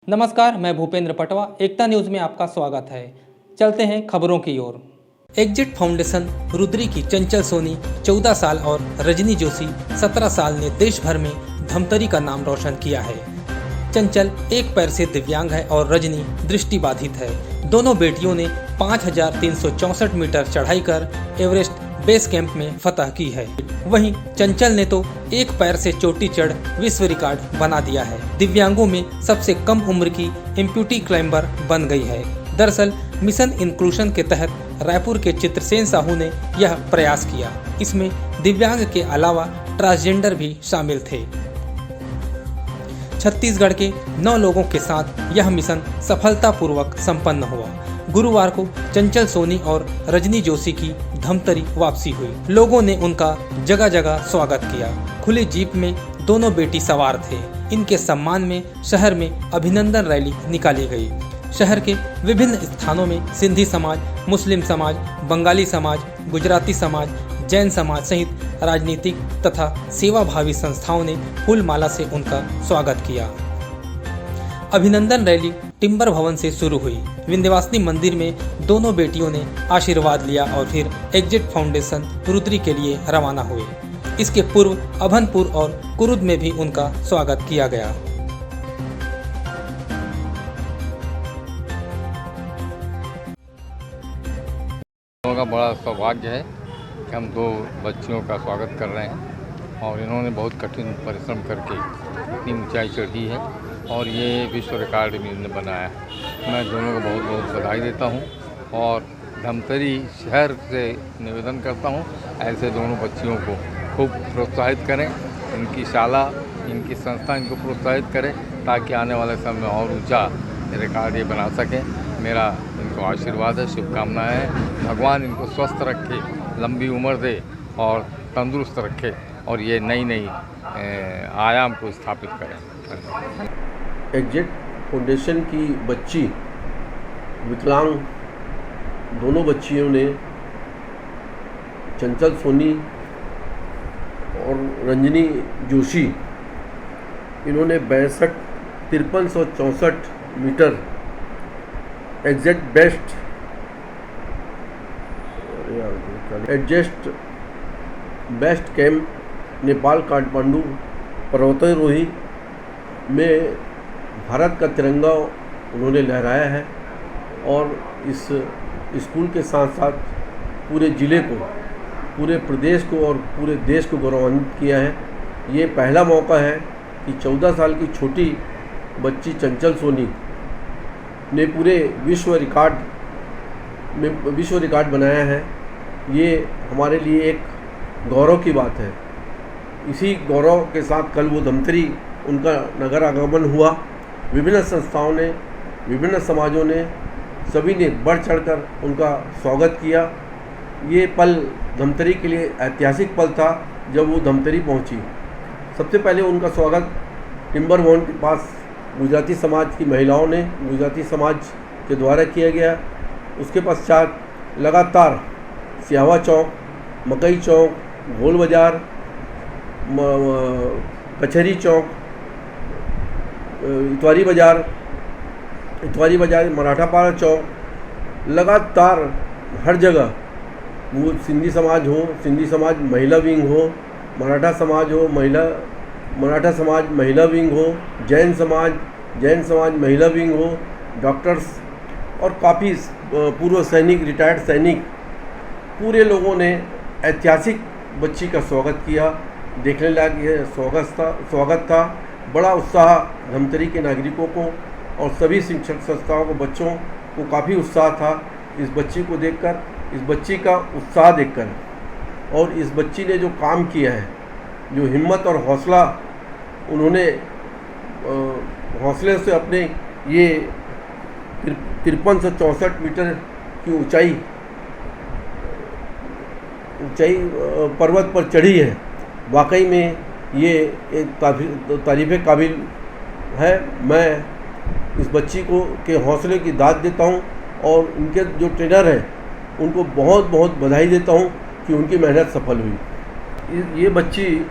नमस्कार, मैं भूपेंद्र पटवा। एकता न्यूज़ में आपका स्वागत है। चलते हैं खबरों की ओर। एग्जिट फाउंडेशन रुद्री की चंचल सोनी 14 साल और रजनी जोशी 17 साल ने देश भर में धमतरी का नाम रोशन किया है। चंचल एक पैर से दिव्यांग है और रजनी दृष्टिबाधित है। दोनों बेटियों ने 5364 मीटर चढ़ाई कर एवरेस्ट बेस कैंप में फतह की है। वहीं चंचल ने तो एक पैर से चोटी चढ़ विश्व रिकॉर्ड बना दिया है। दिव्यांगों में सबसे कम उम्र की एम्प्यूटी क्लाइंबर बन गई है। दरअसल मिशन इंक्लूजन के तहत रायपुर के चित्रसेन साहू ने यह प्रयास किया। इसमें दिव्यांग के अलावा ट्रांसजेंडर भी शामिल थे। छत्तीसगढ़ के 9 लोगों के साथ यह मिशन सफलतापूर्वक संपन्न हुआ। गुरुवार को चंचल सोनी और रजनी जोशी की धमतरी वापसी हुई। लोगों ने उनका जगह जगह स्वागत किया। खुली जीप में दोनों बेटी सवार थे। इनके सम्मान में शहर में अभिनंदन रैली निकाली गई। शहर के विभिन्न स्थानों में सिंधी समाज, मुस्लिम समाज, बंगाली समाज, गुजराती समाज, जैन समाज सहित राजनीतिक तथा सेवाभावी संस्थाओं ने फूलमाला से उनका स्वागत किया। अभिनंदन रैली टिम्बर भवन से शुरू हुई। विंध्यवासिनी मंदिर में दोनों बेटियों ने आशीर्वाद लिया और फिर एग्जिट फाउंडेशन रुद्री के लिए रवाना हुए। इसके पूर्व अभनपुर और कुरुद में भी उनका स्वागत किया गया। का बड़ा सौभाग्य है कि हम 2 बच्चियों का स्वागत कर रहे हैं और इन्होंने बहुत कठिन परिश्रम करके इतनी ऊंचाई चढ़ी है और ये विश्व रिकॉर्ड भी इन्होंने बनाया है। मैं दोनों को बहुत बहुत बधाई देता हूँ और धमतरी शहर से निवेदन करता हूँ ऐसे दोनों बच्चियों को खूब प्रोत्साहित करें। इनकी शाला, इनकी संस्था इनको प्रोत्साहित करें ताकि आने वाले समय में और ऊंचा रिकॉर्ड ये बना सकें। मेरा इनको आशीर्वाद है, शुभकामनाएं हैं। भगवान इनको स्वस्थ रखे, लंबी उम्र दे और तंदुरुस्त रखे और ये नई आयाम को स्थापित करें। एग्जिट फाउंडेशन की बच्ची विकलांग दोनों बच्चियों ने चंचल सोनी और रंजनी जोशी इन्होंने 5364 metre base camp Nepal Kathmandu पर्वतारोही में भारत का तिरंगा उन्होंने लहराया है और इस स्कूल के साथ साथ पूरे ज़िले को, पूरे प्रदेश को और पूरे देश को गौरवान्वित किया है। ये पहला मौका है कि 14 साल की छोटी बच्ची चंचल सोनी ने पूरे विश्व रिकॉर्ड बनाया है। ये हमारे लिए एक गौरव की बात है। इसी गौरव के साथ कल वो धमतरी उनका नगर आगमन हुआ। विभिन्न संस्थाओं ने, विभिन्न समाजों ने, सभी ने बढ़ चढ़कर उनका स्वागत किया। ये पल धमतरी के लिए ऐतिहासिक पल था जब वो धमतरी पहुंची। सबसे पहले उनका स्वागत टिम्बर भवन के पास गुजराती समाज की महिलाओं ने, गुजराती समाज के द्वारा किया गया। उसके पश्चात लगातार सियावा चौक, मकई चौक, गोल बाज़ार, कचहरी चौक, इतवारी बाज़ार, मराठापाड़ा चौक, लगातार हर जगह वो सिंधी समाज हो, सिंधी समाज महिला विंग हो, मराठा समाज महिला विंग हो, जैन समाज महिला विंग हो, डॉक्टर्स और काफ़ी पूर्व सैनिक, रिटायर्ड सैनिक, पूरे लोगों ने ऐतिहासिक बच्ची का स्वागत किया। देखने लायक यह स्वागत था। बड़ा उत्साह धमतरी के नागरिकों को और सभी शिक्षक संस्थाओं को, बच्चों को काफ़ी उत्साह था इस बच्ची को देखकर, इस बच्ची का उत्साह देखकर। और इस बच्ची ने जो काम किया है, जो हिम्मत और हौसला उन्होंने हौसले से अपने ये 5364 मीटर की ऊंचाई पर्वत पर चढ़ी है, वाकई में ये एक तारीफ़ काबिल है। मैं इस बच्ची को के हौसले की दाद देता हूँ और उनके जो ट्रेनर हैं उनको बहुत बहुत बधाई देता हूँ कि उनकी मेहनत सफल हुई। ये बच्ची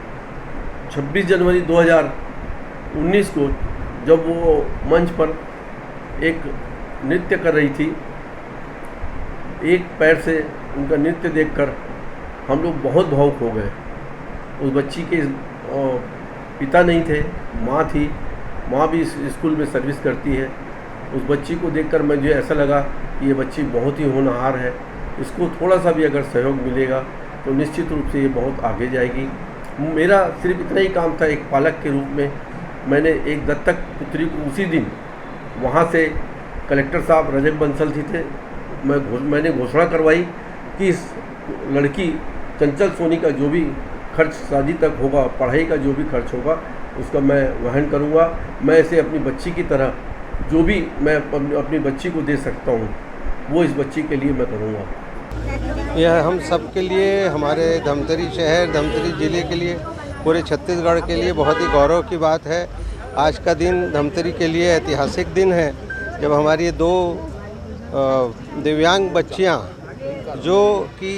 26 जनवरी 2019 को जब वो मंच पर एक नृत्य कर रही थी, एक पैर से उनका नृत्य देखकर हम लोग बहुत भावुक हो गए। उस बच्ची के पिता नहीं थे, माँ थी। माँ भी इस स्कूल में सर्विस करती है। उस बच्ची को देखकर मुझे ऐसा लगा कि ये बच्ची बहुत ही होनहार है, इसको थोड़ा सा भी अगर सहयोग मिलेगा तो निश्चित रूप से ये बहुत आगे जाएगी। मेरा सिर्फ इतना ही काम था, एक पालक के रूप में मैंने एक दत्तक पुत्री को उसी दिन वहाँ से कलेक्टर साहब रजक बंसल जी थे, मैंने घोषणा करवाई कि इस लड़की चंचल सोनी का जो भी खर्च शादी तक होगा, पढ़ाई का जो भी खर्च होगा, उसका मैं वहन करूँगा। मैं इसे अपनी बच्ची की तरह जो भी मैं अपनी बच्ची को दे सकता हूँ वो इस बच्ची के लिए मैं करूँगा। यह हम सब के लिए, हमारे धमतरी शहर, धमतरी ज़िले के लिए, पूरे छत्तीसगढ़ के लिए बहुत ही गौरव की बात है। आज का दिन धमतरी के लिए ऐतिहासिक दिन है, जब हमारी ये दो दिव्यांग बच्चियां जो कि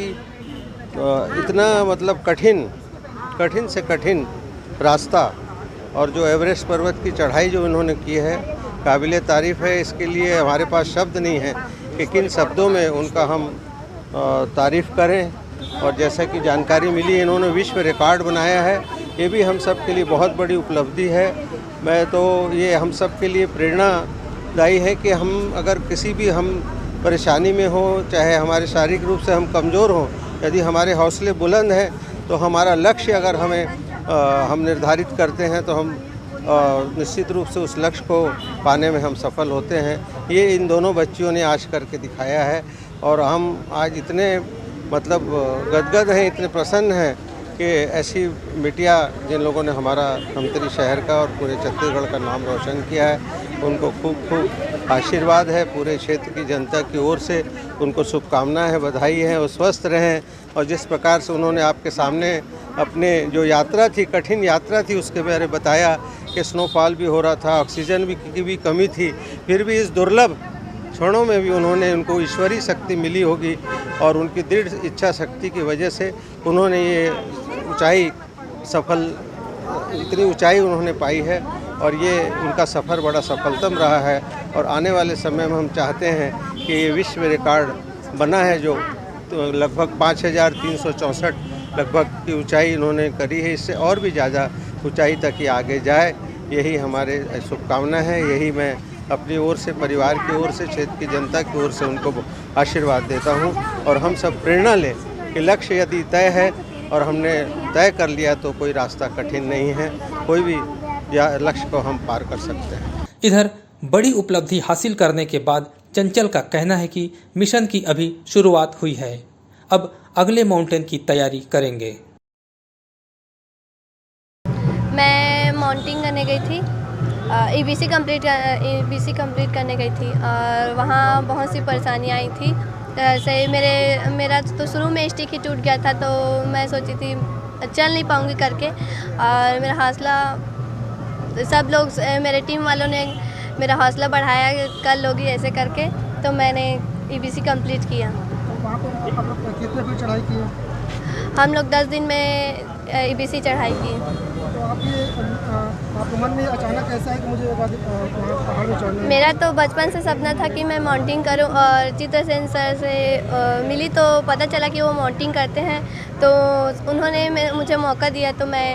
इतना मतलब कठिन से कठिन रास्ता और जो एवरेस्ट पर्वत की चढ़ाई जो इन्होंने की है, काबिल तारीफ़ है। इसके लिए हमारे पास शब्द नहीं है कि किन शब्दों में उनका हम तारीफ़ करें। और जैसा कि जानकारी मिली, इन्होंने विश्व रिकॉर्ड बनाया है। ये भी हम सब के लिए बहुत बड़ी उपलब्धि है। मैं तो ये हम सब के लिए प्रेरणादायी है कि हम अगर किसी भी हम परेशानी में हो, चाहे हमारे शारीरिक रूप से हम कमज़ोर हों, यदि हमारे हौसले बुलंद हैं तो हमारा लक्ष्य अगर हम निर्धारित करते हैं तो हम निश्चित रूप से उस लक्ष्य को पाने में हम सफल होते हैं। ये इन दोनों बच्चियों ने आज करके दिखाया है और हम आज इतने मतलब गदगद हैं, इतने प्रसन्न हैं कि ऐसी बिटिया जिन लोगों ने हमारा धमतरी शहर का और पूरे छत्तीसगढ़ का नाम रोशन किया है, उनको खूब खूब आशीर्वाद है। पूरे क्षेत्र की जनता की ओर से उनको शुभकामनाएं हैं, बधाई है। वो स्वस्थ रहें और जिस प्रकार से उन्होंने आपके सामने अपने जो यात्रा थी, कठिन यात्रा थी, उसके बारे में बताया कि स्नोफॉल भी हो रहा था, ऑक्सीजन की भी कमी थी, फिर भी इस दुर्लभ क्षणों में भी उनको ईश्वरीय शक्ति मिली होगी और उनकी दृढ़ इच्छा शक्ति की वजह से उन्होंने ये इतनी ऊंचाई उन्होंने पाई है और ये उनका सफ़र बड़ा सफलतम रहा है। और आने वाले समय में हम चाहते हैं कि ये विश्व रिकॉर्ड बना है जो तो लगभग 5364 लगभग की ऊंचाई इन्होंने करी है, इससे और भी ज़्यादा ऊंचाई तक ये आगे जाए, यही हमारे शुभकामना है। यही मैं अपनी ओर से, परिवार की ओर से, क्षेत्र की जनता की ओर से उनको आशीर्वाद देता हूं। और हम सब प्रेरणा लें कि लक्ष्य यदि तय है और हमने तय कर लिया तो कोई रास्ता कठिन नहीं है, कोई भी लक्ष्य को हम पार कर सकते हैं। इधर बड़ी उपलब्धि हासिल करने के बाद चंचल का कहना है कि मिशन की अभी शुरुआत हुई है, अब अगले माउंटेन की तैयारी करेंगे। मैं माउंटिंग करने गई थी, ईबीसी कंप्लीट करने गई थी और वहाँ बहुत सी परेशानियाँ आई थी। जैसे मेरा तो शुरू में स्टिक ही टूट गया था, तो मैं सोची थी चल नहीं पाऊँगी करके, और मेरा हौसला सब लोग, मेरे टीम वालों ने मेरा हौसला बढ़ाया, कर लोगी ऐसे करके, तो मैंने ईबीसी कंप्लीट किया। वहाँ पर आप लोग कितने फीट चढ़ाई की? हम लोग 10 दिन में ईबीसी चढ़ाई की। तो आपके मन में अचानक ऐसा है कि मुझे पहाड़ में चढ़ना है? मेरा तो बचपन से सपना था कि मैं माउंटिंग करूं, और चित्रसेन सर से मिली तो पता चला कि वो माउंटिंग करते हैं, तो उन्होंने मुझे मौका दिया तो मैं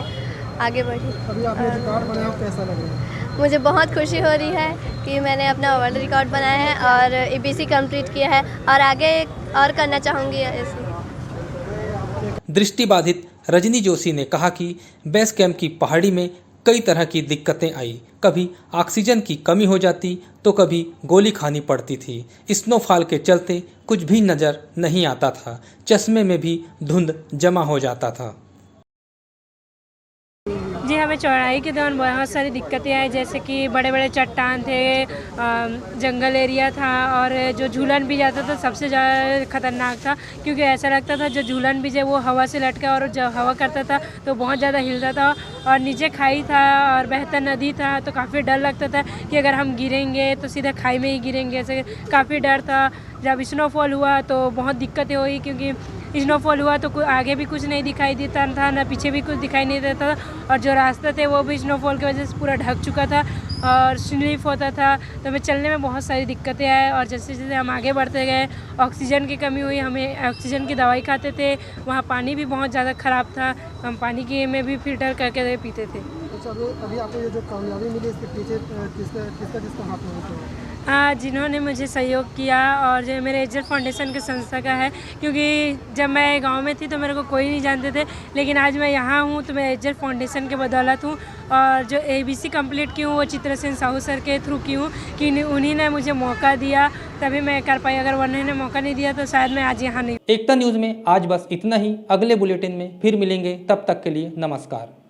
आगे बढ़ी। अभी आपने रिकॉर्ड बनाया, कैसा लग रहा है? मुझे बहुत खुशी हो रही है कि मैंने अपना वर्ल्ड रिकॉर्ड बनाया है और ईबीसी कंप्लीट किया है, और आगे और करना चाहूँगी ऐसे। दृष्टिबाधित रजनी जोशी ने कहा कि बेस कैंप की पहाड़ी में कई तरह की दिक्कतें आई, कभी ऑक्सीजन की कमी हो जाती तो कभी गोली खानी पड़ती थी। स्नोफॉल के चलते कुछ भी नज़र नहीं आता था, चश्मे में भी धुंध जमा हो जाता था। जी, हमें चौड़ाई के दौरान बहुत सारी दिक्कतें आई, जैसे कि बड़े बड़े चट्टान थे, जंगल एरिया था, और जो झूलन भी जाता था सबसे ज़्यादा खतरनाक था, क्योंकि ऐसा लगता था जो झूलन भी जो वो हवा से लटका, और जब हवा करता था तो बहुत ज़्यादा हिलता था, और नीचे खाई था और बहता नदी था, तो काफ़ी डर लगता था कि अगर हम गिरेंगे तो सीधा खाई में ही गिरेंगे, ऐसे काफ़ी डर था। जब स्नोफॉल हुआ तो बहुत दिक्कतें हुई, क्योंकि स्नोफॉल हुआ तो आगे भी कुछ नहीं दिखाई देता था, ना पीछे भी कुछ दिखाई नहीं देता था, और जो रास्ते थे वो भी स्नोफॉल की वजह से पूरा ढक चुका था और स्लिप होता था। तो हमें चलने में बहुत सारी दिक्कतें आई, और जैसे जैसे हम आगे बढ़ते गए ऑक्सीजन की कमी हुई, हमें ऑक्सीजन की दवाई खाते थे। वहाँ पानी भी बहुत ज़्यादा ख़राब था, हम पानी की में भी फिल्टर करके पीते थे। अच्छा, अभी आपको ये जो कामयाबी मिली इसके पीछे किसका हाथ में? जिन्होंने मुझे सहयोग किया, और जो मेरे एजल फाउंडेशन के संस्था का है, क्योंकि जब मैं गांव में थी तो मेरे को कोई नहीं जानते थे, लेकिन आज मैं यहाँ हूँ तो मैं एजल फाउंडेशन के बदौलत हूँ। और जो ABC कंप्लीट की हूँ वो चित्रसेन साहू सर के थ्रू की हूँ, कि उन्हीं ने मुझे मौका दिया तभी मैं कर पाई, अगर उन्होंने मौका नहीं दिया तो शायद मैं आज यहाँ नहीं। एकता न्यूज़ में आज बस इतना ही। अगले बुलेटिन में फिर मिलेंगे, तब तक के लिए नमस्कार।